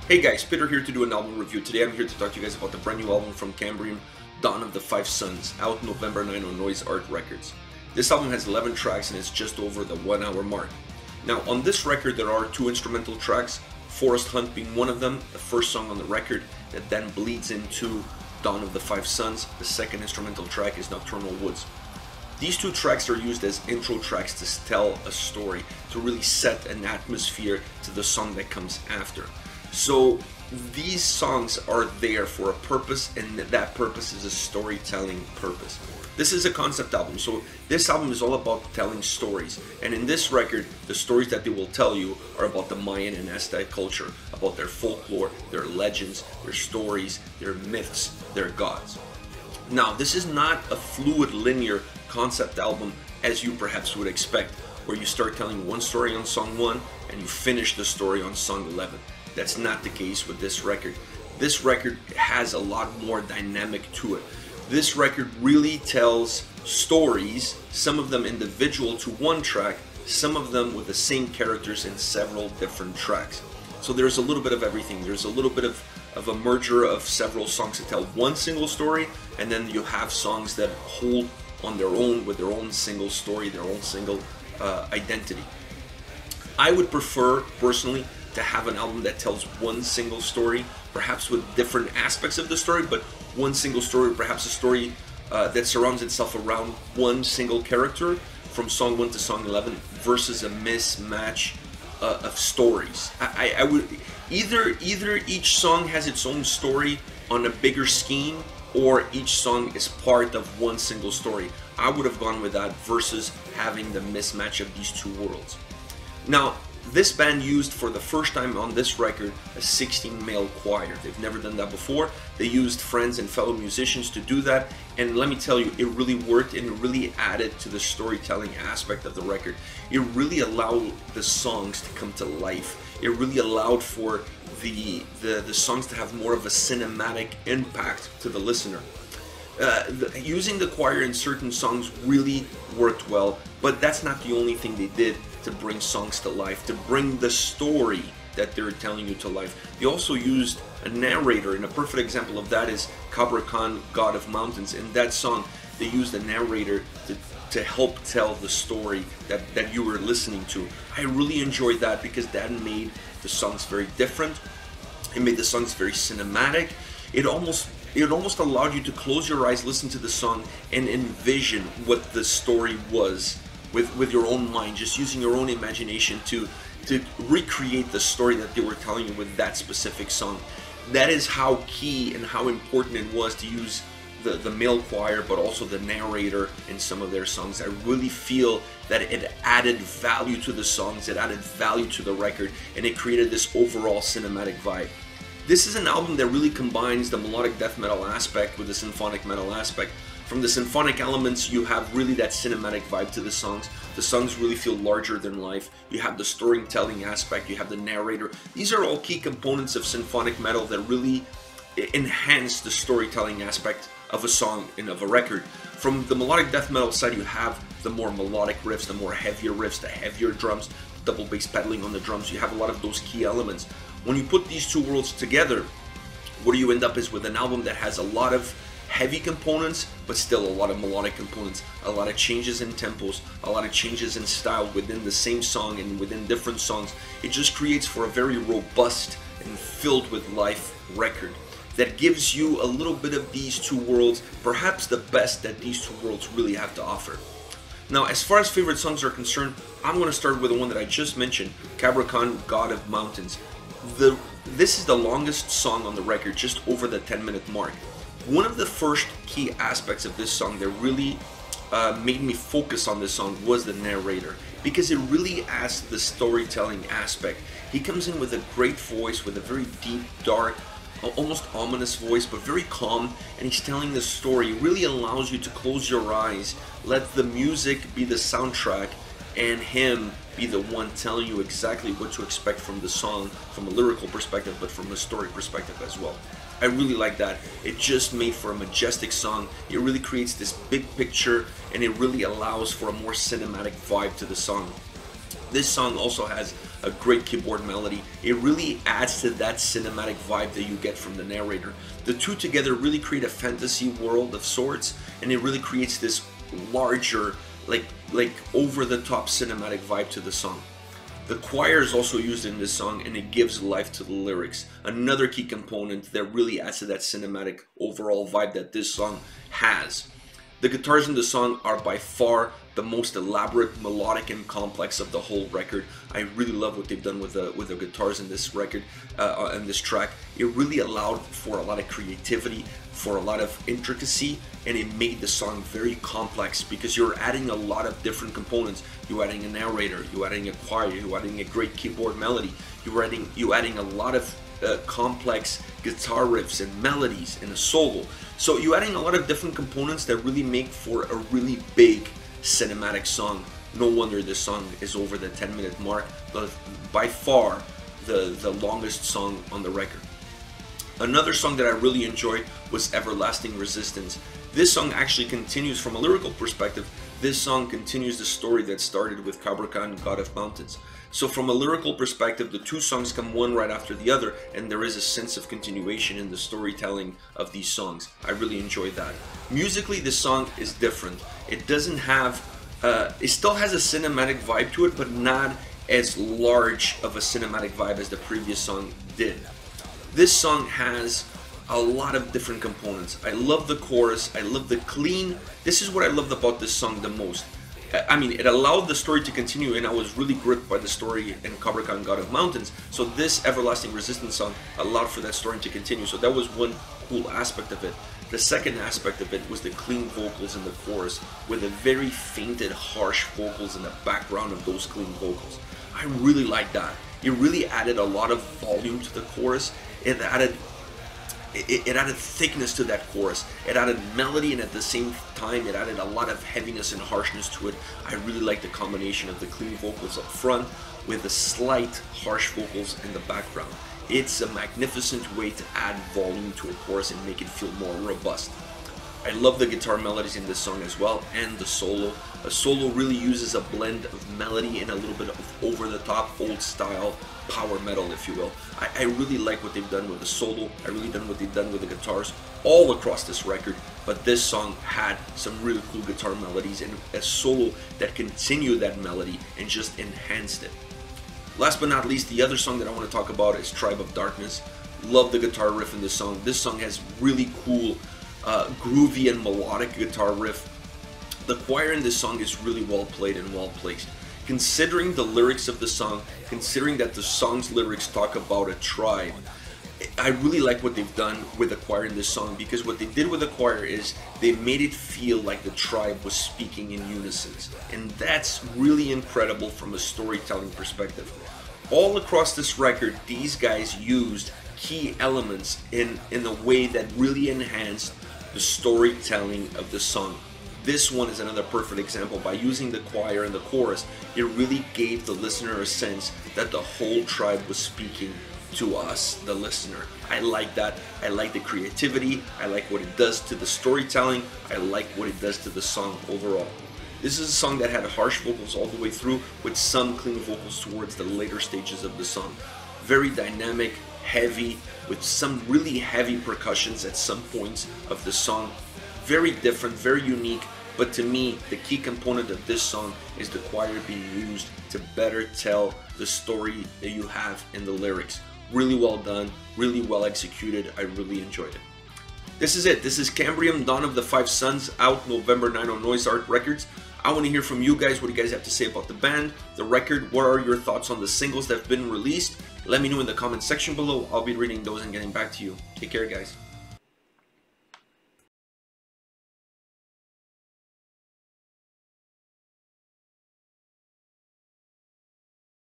Hey guys, Peter here to do an album review. Today I'm here to talk to you guys about the brand new album from Kambrium, Dawn of the Five Suns, out November 9 on Noise Art Records. This album has 11 tracks and it's just over the 1 hour mark. Now on this record there are 2 instrumental tracks, Forest Hunt being one of them, the first song on the record that then bleeds into Dawn of the Five Suns. The second instrumental track is Nocturnal Woods. These 2 tracks are used as intro tracks to tell a story, to really set an atmosphere to the song that comes after. So these songs are there for a purpose, and that purpose is a storytelling purpose. This is a concept album, so this album is all about telling stories. And in this record, the stories that they will tell you are about the Mayan and Aztec culture, about their folklore, their legends, their stories, their myths, their gods. Now, this is not a fluid, linear concept album as you perhaps would expect, where you start telling one story on song 1 and you finish the story on song 11. That's not the case with this record. This record has a lot more dynamic to it. This record really tells stories, some of them individual to one track, some of them with the same characters in several different tracks. So there's a little bit of everything. There's a little bit of a merger of several songs to tell one single story, and then you have songs that hold on their own with their own single story, their own single identity. I would prefer, personally, to have an album that tells one single story, perhaps with different aspects of the story, but one single story, perhaps a story that surrounds itself around one single character from song 1 to song 11 versus a mismatch of stories. I would either each song has its own story on a bigger scheme, or each song is part of one single story. I would have gone with that versus having the mismatch of these 2 worlds. Now, this band used for the first time on this record a 16 male choir. They've never done that before. They used friends and fellow musicians to do that, and let me tell you, it really worked and it really added to the storytelling aspect of the record. It really allowed the songs to come to life. It really allowed for the songs to have more of a cinematic impact to the listener. Using the choir in certain songs really worked well, but that's not the only thing they did to bring songs to life, to bring the story that they're telling you to life. They also used a narrator, and a perfect example of that is Cabrakan, God of Mountains. In that song, they used a narrator to help tell the story that you were listening to. I really enjoyed that because that made the songs very different. It made the songs very cinematic. It almost allowed you to close your eyes, listen to the song, and envision what the story was with your own mind, just using your own imagination to recreate the story that they were telling you with that specific song. That is how key and how important it was to use the male choir, but also the narrator in some of their songs. I really feel that it added value to the songs, it added value to the record, and it created this overall cinematic vibe. This is an album that really combines the melodic death metal aspect with the symphonic metal aspect. From the symphonic elements, you have really that cinematic vibe to the songs. The songs really feel larger than life. You have the storytelling aspect, you have the narrator. These are all key components of symphonic metal that really enhance the storytelling aspect of a song and of a record. From the melodic death metal side, you have the more melodic riffs, the more heavier riffs, the heavier drums, double bass pedaling on the drums. You have a lot of those key elements. When you put these 2 worlds together, what you end up is with an album that has a lot of heavy components, but still a lot of melodic components, a lot of changes in tempos, a lot of changes in style within the same song and within different songs. It just creates for a very robust and filled with life record that gives you a little bit of these 2 worlds, perhaps the best that these 2 worlds really have to offer. Now, as far as favorite songs are concerned, I'm going to start with the one that I just mentioned, Cabrakan, God of Mountains. This is the longest song on the record, just over the 10-minute mark. One of the first key aspects of this song that really made me focus on this song was the narrator, because it really adds to the storytelling aspect. He comes in with a great voice, with a very deep, dark, almost ominous voice, but very calm, and he's telling the story. It really allows you to close your eyes, let the music be the soundtrack, and him be the one telling you exactly what to expect from the song, from a lyrical perspective, but from a story perspective as well. I really like that. It just made for a majestic song. It really creates this big picture, and it really allows for a more cinematic vibe to the song. This song also has a great keyboard melody. It really adds to that cinematic vibe that you get from the narrator. The two together really create a fantasy world of sorts, and it really creates this larger, like over-the-top cinematic vibe to the song. The choir is also used in this song, and it gives life to the lyrics. Another key component that really adds to that cinematic overall vibe that this song has. The guitars in the song are by far the most elaborate, melodic, and complex of the whole record. I really love what they've done with the guitars in this record, in this track. It really allowed for a lot of creativity, for a lot of intricacy, and it made the song very complex because you're adding a lot of different components. You're adding a narrator, you're adding a choir, you're adding a great keyboard melody, you're adding a lot of complex guitar riffs and melodies and a solo. So you're adding a lot of different components that really make for a really big cinematic song. No wonder this song is over the 10-minute mark, but by far the longest song on the record. Another song that I really enjoyed was Everlasting Resistance. This song actually continues from a lyrical perspective. This song continues the story that started with Cabrakan, God of Mountains. So from a lyrical perspective, the two songs come one right after the other, and there is a sense of continuation in the storytelling of these songs. I really enjoyed that. Musically, this song is different. It doesn't have, it still has a cinematic vibe to it, but not as large of a cinematic vibe as the previous song did. This song has a lot of different components. I love the chorus, I love the clean. This is what I loved about this song the most. I mean, it allowed the story to continue, and I was really gripped by the story in Cabrakan, God of Mountains. So this Everlasting Resistance song allowed for that story to continue. So that was one cool aspect of it. The second aspect of it was the clean vocals in the chorus, with the very fainted, harsh vocals in the background of those clean vocals. I really liked that. It really added a lot of volume to the chorus. It added thickness to that chorus. It added melody, and at the same time it added a lot of heaviness and harshness to it. I really like the combination of the clean vocals up front with the slight harsh vocals in the background. It's a magnificent way to add volume to a chorus and make it feel more robust. I love the guitar melodies in this song as well, and the solo. A solo really uses a blend of melody and a little bit of over-the-top, old-style power metal, if you will. I really like what they've done with the solo. I really done what they've done with the guitars all across this record, but this song had some really cool guitar melodies and a solo that continued that melody and just enhanced it. Last but not least, the other song that I want to talk about is Tribe of Darkness. Love the guitar riff in this song. This song has really cool groovy and melodic guitar riff. The choir in this song is really well played and well placed. Considering the lyrics of the song, considering that the song's lyrics talk about a tribe, I really like what they've done with the choir in this song, because what they did with the choir is they made it feel like the tribe was speaking in unison, and that's really incredible from a storytelling perspective. All across this record, these guys used key elements in a way that really enhanced the storytelling of the song. This one is another perfect example. By using the choir and the chorus, it really gave the listener a sense that the whole tribe was speaking to us, the listener. I like that. I like the creativity. I like what it does to the storytelling. I like what it does to the song overall. This is a song that had harsh vocals all the way through, with some clean vocals towards the later stages of the song. Very dynamic, heavy, with some really heavy percussions at some points of the song. Very different, very unique, but to me, the key component of this song is the choir being used to better tell the story that you have in the lyrics. Really well done, really well executed. I really enjoyed it. This is it. This is Kambrium, Dawn of the Five Suns, out November 9 on Noise Art Records. I want to hear from you guys. What do you guys have to say about the band, the record? What are your thoughts on the singles that have been released? Let me know in the comment section below. I'll be reading those and getting back to you. Take care, guys.